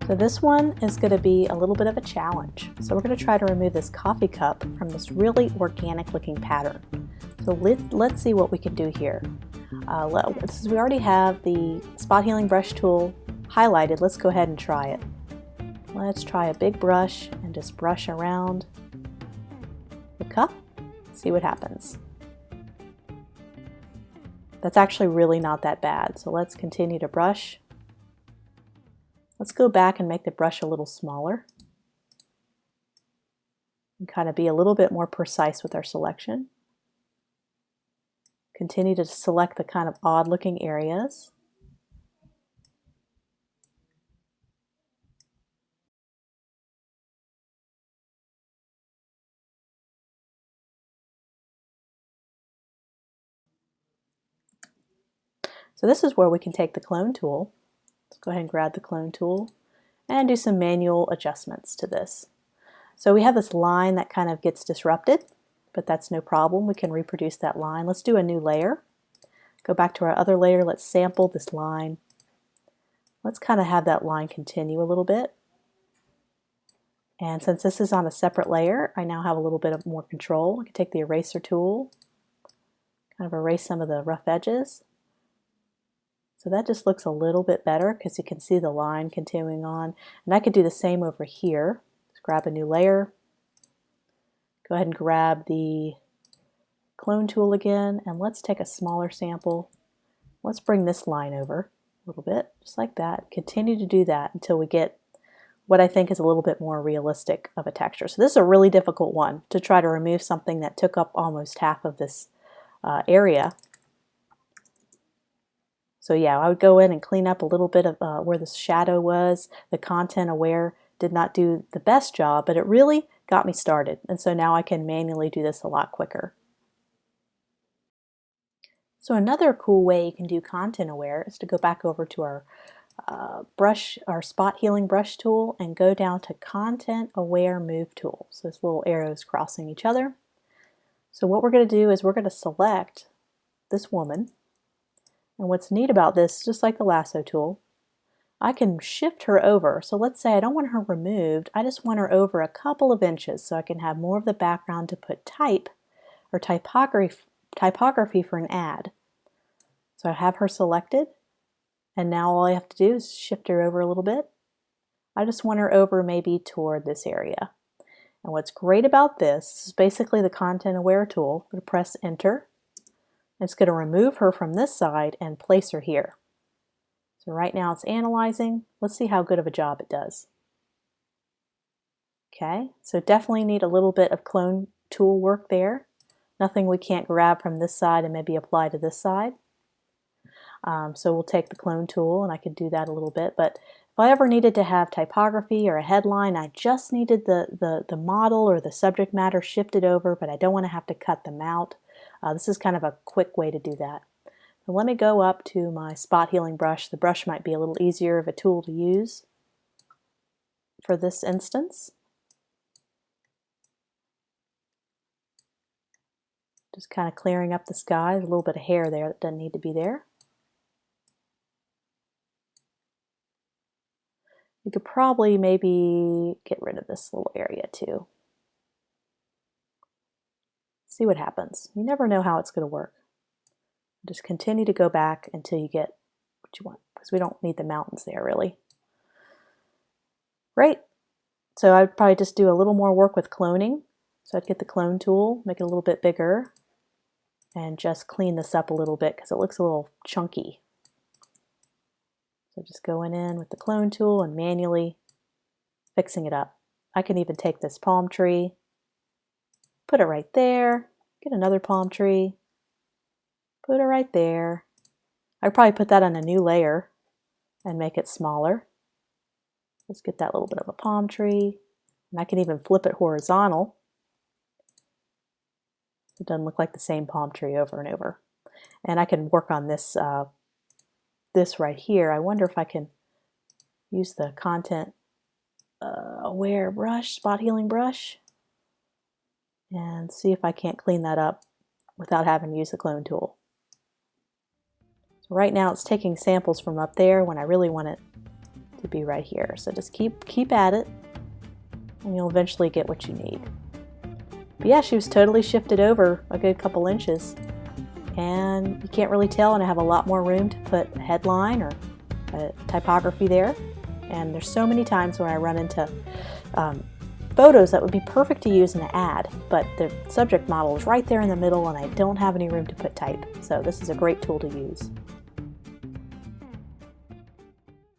So this one is going to be a little bit of a challenge. So we're going to try to remove this coffee cup from this really organic looking pattern. So let's see what we can do here. Since we already have the spot healing brush tool highlighted, let's go ahead and try it. Let's try a big brush and just brush around the cup, see what happens. That's actually really not that bad, so let's continue to brush. Let's go back and make the brush a little smaller and kind of be a little bit more precise with our selection. Continue to select the kind of odd looking areas. So this is where we can take the clone tool. Let's go ahead and grab the clone tool and do some manual adjustments to this. So we have this line that kind of gets disrupted, but that's no problem. We can reproduce that line. Let's do a new layer. Go back to our other layer. Let's sample this line. Let's kind of have that line continue a little bit. And since this is on a separate layer, I now have a little bit of more control. I can take the eraser tool, kind of erase some of the rough edges. So that just looks a little bit better because you can see the line continuing on. And I could do the same over here. Let's grab a new layer. Go ahead and grab the clone tool again, and let's take a smaller sample. Let's bring this line over a little bit, just like that. Continue to do that until we get what I think is a little bit more realistic of a texture. So this is a really difficult one to try to remove something that took up almost half of this area. So yeah, I would go in and clean up a little bit of where the shadow was. The content aware did not do the best job, but it really got me started. And so now I can manually do this a lot quicker. So another cool way you can do content aware is to go back over to our our spot healing brush tool and go down to content aware move tool. So this little arrows crossing each other. So what we're going to do is we're going to select this woman. And what's neat about this, just like the lasso tool, I can shift her over. So let's say I don't want her removed, I just want her over a couple of inches so I can have more of the background to put type or typography for an ad. So I have her selected, and now all I have to do is shift her over a little bit. I just want her over maybe toward this area. And what's great about this is basically the content aware tool. I'm going to press enter. It's going to remove her from this side and place her here. So right now it's analyzing. Let's see how good of a job it does. Okay, so definitely need a little bit of clone tool work there. Nothing we can't grab from this side and maybe apply to this side. So we'll take the clone tool, and I could do that a little bit. But if I ever needed to have typography or a headline, I just needed the model or the subject matter shifted over, but I don't want to have to cut them out. This is kind of a quick way to do that. So let me go up to my spot healing brush. The brush might be a little easier of a tool to use for this instance. Just kind of clearing up the sky. There's a little bit of hair there that doesn't need to be there. You could probably maybe get rid of this little area too. See what happens. You never know how it's going to work. Just continue to go back until you get what you want, because we don't need the mountains there really. Great. So I'd probably just do a little more work with cloning. So I'd get the clone tool, make it a little bit bigger, and just clean this up a little bit because it looks a little chunky. So just going in with the clone tool and manually fixing it up. I can even take this palm tree, put it right there, get another palm tree, put it right there. I'd probably put that on a new layer and make it smaller. Let's get that little bit of a palm tree, and I can even flip it horizontal. It doesn't look like the same palm tree over and over. And I can work on this this right here. I wonder if I can use the content aware brush, spot healing brush, and see if I can't clean that up without having to use the clone tool. So right now it's taking samples from up there when I really want it to be right here. So just keep at it, and you'll eventually get what you need. But yeah, she was totally shifted over a good couple inches, and you can't really tell, and I have a lot more room to put a headline or a typography there. And there's so many times when I run into photos that would be perfect to use in an ad, but the subject model is right there in the middle and I don't have any room to put type. So this is a great tool to use.